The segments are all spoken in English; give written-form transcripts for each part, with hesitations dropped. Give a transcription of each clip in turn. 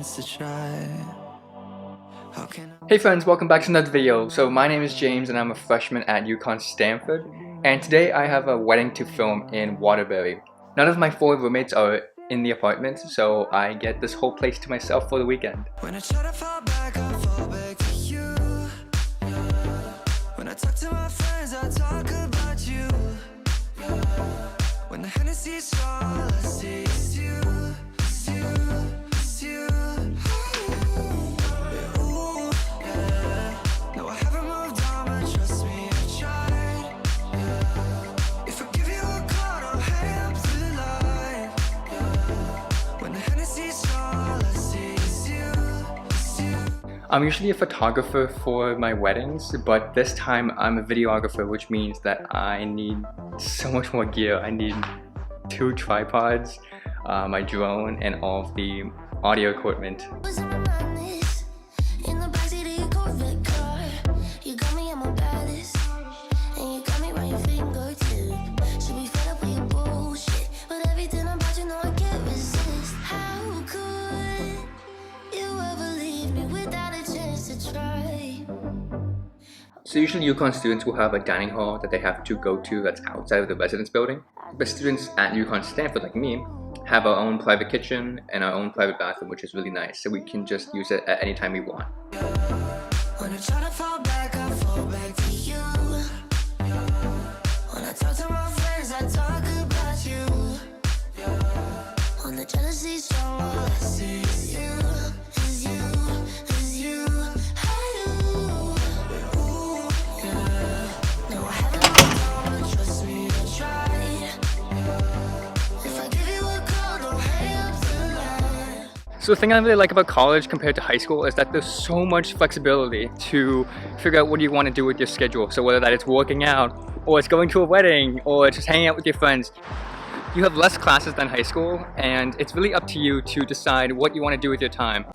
chance to try. Hey friends, welcome back to another video. So my name is James and I'm a freshman at UConn Stanford, and today I have a wedding to film in Waterbury. None of my 4 roommates are in the apartment, so I get this whole place to myself for the weekend. When I try to fall back, I fall back to you. When I talk to my friends, I talk about you. When the Hennessy's strong, all I see is you, it's you, it's you. Ooh, yeah. No, I haven't moved on, but trust me, I tried. If I give you a call, don't hang up the line. When the Hennessy's strong, all I see is you, it's you. I'm usually a photographer for my weddings, but this time I'm a videographer, which means that I need so much more gear. I need 2 tripods, my drone, and all of the audio equipment. So usually UConn students will have a dining hall that they have to go to that's outside of the residence building. But students at UConn Stanford, like me, have our own private kitchen and our own private bathroom, which is really nice, so we can just use it at any time we want. When I try to fall back, I fall back to you. When I talk to my friends, I talk about you. When the jealousy's strong, all I see is you, is you, is you. Ooh, yeah. No, I haven't moved on, but trust me, I tried. If I give you a call, don't hang up the line. So the thing I really like about college compared to high school is that there's so much flexibility to figure out what you want to do with your schedule. So whether that it's working out, or it's going to a wedding, or it's just hanging out with your friends. You have less classes than high school, and it's really up to you to decide what you want to do with your time.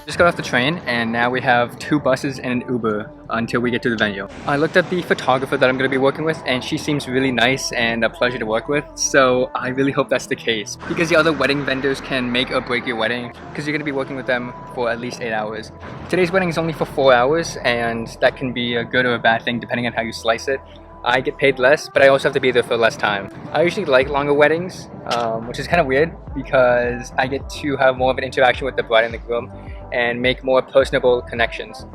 Just got off the train, and now we have 2 buses and an Uber until we get to the venue. I looked at the photographer that I'm going to be working with, and she seems really nice and a pleasure to work with, so I really hope that's the case. Because the other wedding vendors can make or break your wedding, because you're going to be working with them for at least 8 hours. Today's wedding is only for 4 hours, and that can be a good or a bad thing depending on how you slice it. I get paid less, but I also have to be there for less time. I usually like longer weddings, which is kind of weird because I get to have more of an interaction with the bride and the groom and make more personable connections. So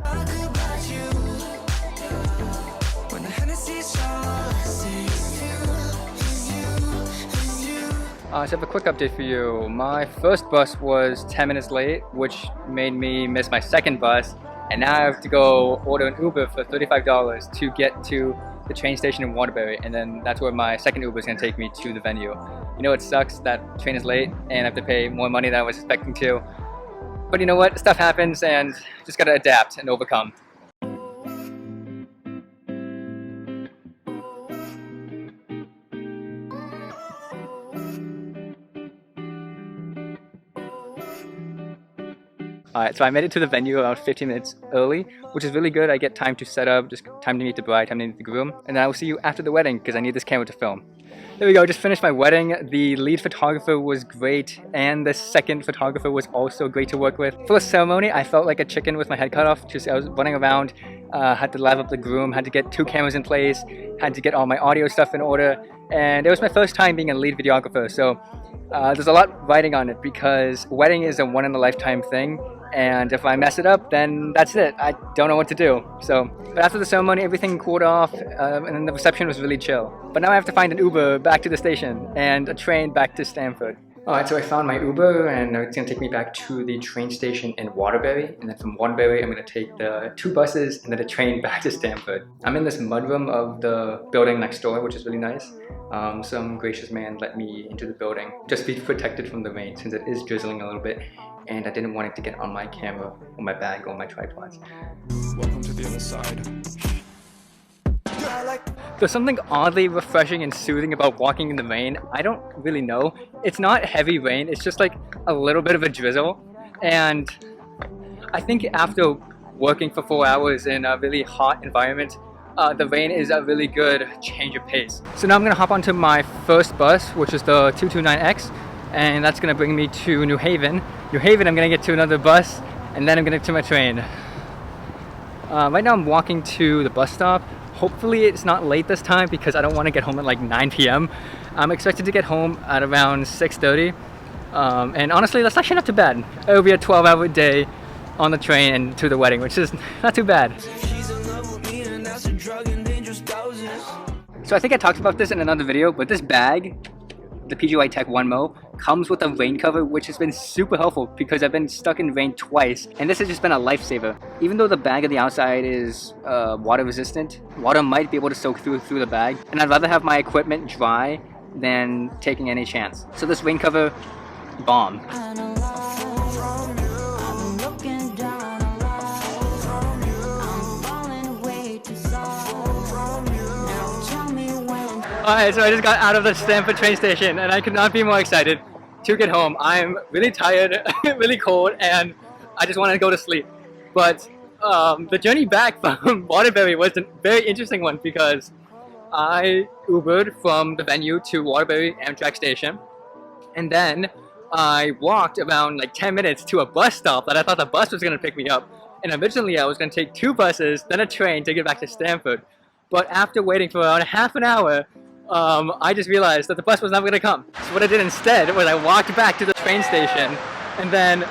I have a quick update for you. My first bus was 10 minutes late, which made me miss my second bus, and now I have to go order an Uber for $35 to get to the train station in Waterbury, and then that's where my second Uber is going to take me to the venue. You know, it sucks that train is late and I have to pay more money than I was expecting to. But you know what? Stuff happens and just gotta adapt and overcome. Alright, so I made it to the venue about 15 minutes early, which is really good. I get time to set up, just time to meet the bride, time to meet the groom, and then I will see you after the wedding because I need this camera to film. There we go, just finished my wedding. The lead photographer was great, and the second photographer was also great to work with. For the ceremony, I felt like a chicken with my head cut off. I was running around, had to live up the groom, had to get 2 cameras in place, had to get all my audio stuff in order, and it was my first time being a lead videographer, so there's a lot riding on it because wedding is a one-in-a-lifetime thing, and if I mess it up, then that's it. I don't know what to do. But after the ceremony, everything cooled off, and then the reception was really chill. But now I have to find an Uber back to the station and a train back to Stanford. Alright, so I found my Uber, and it's going to take me back to the train station in Waterbury, and then from Waterbury I'm going to take the 2 buses and then a train back to Stanford. I'm in this mudroom of the building next door, which is really nice. Some gracious man let me into the building, just be protected from the rain since it is drizzling a little bit, and I didn't want it to get on my camera or my bag or my tripods. Welcome to the other side. There's something oddly refreshing and soothing about walking in the rain. I don't really know. It's not heavy rain, it's just like a little bit of a drizzle. And I think after working for 4 hours in a really hot environment, the rain is a really good change of pace. So now I'm gonna hop onto my first bus, which is the 229X, and that's gonna bring me to New Haven. New Haven, I'm gonna get to another bus, and then I'm gonna get to my train. Right now I'm walking to the bus stop. Hopefully it's not late this time because I don't want to get home at like 9 p.m. I'm expected to get home at around 6:30. And honestly, that's actually not too bad. It'll be a 12-hour day on the train and to the wedding, which is not too bad. So I think I talked about this in another video, but this bag, the PGY Tech 1MO, comes with a rain cover, which has been super helpful because I've been stuck in rain twice, and this has just been a lifesaver. Even though the bag on the outside is water resistant, water might be able to soak through the bag, and I'd rather have my equipment dry than taking any chance. So this rain cover, bomb. Alright, so I just got out of the Stamford train station and I could not be more excited to get home. I'm really tired, really cold, and I just want to go to sleep. But the journey back from Waterbury was a very interesting one because I Ubered from the venue to Waterbury Amtrak station, and then I walked around like 10 minutes to a bus stop that I thought the bus was going to pick me up. And originally I was going to take 2 buses, then a train to get back to Stamford. But after waiting for around half an hour, I just realized that the bus was not going to come. So what I did instead was I walked back to the train station, and then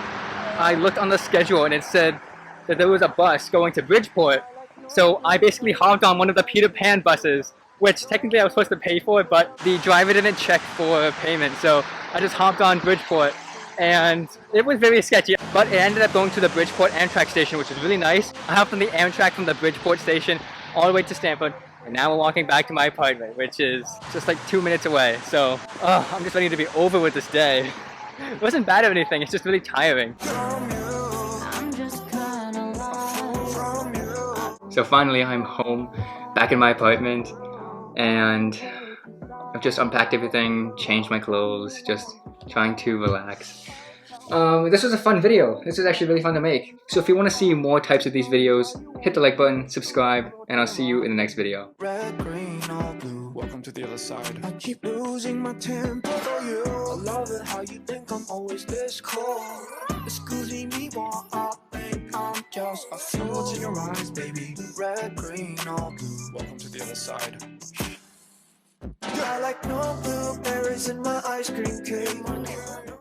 I looked on the schedule and it said that there was a bus going to Bridgeport. So I basically hopped on one of the Peter Pan buses, which technically I was supposed to pay for, but the driver didn't check for payment. So I just hopped on Bridgeport, and it was very sketchy. But it ended up going to the Bridgeport Amtrak station, which was really nice. I hopped on the Amtrak from the Bridgeport station all the way to Stamford. And now we're walking back to my apartment, which is just like 2 minutes away. So, I'm just ready to be over with this day. It wasn't bad or anything, it's just really tiring. So finally I'm home, back in my apartment, and I've just unpacked everything, changed my clothes, just trying to relax. This was a fun video. This was actually really fun to make. So if you want to see more types of these videos, hit the like button, subscribe, and I'll see you in the next video. Red, green, all blue. Welcome to the other side. I keep losing my temper for you. I love it how you think I'm always this cold. Excusing me while I think I'm just a fool. What's in your eyes, baby? Red, green, all blue. Welcome to the other side. I like no blueberries in my ice cream cake.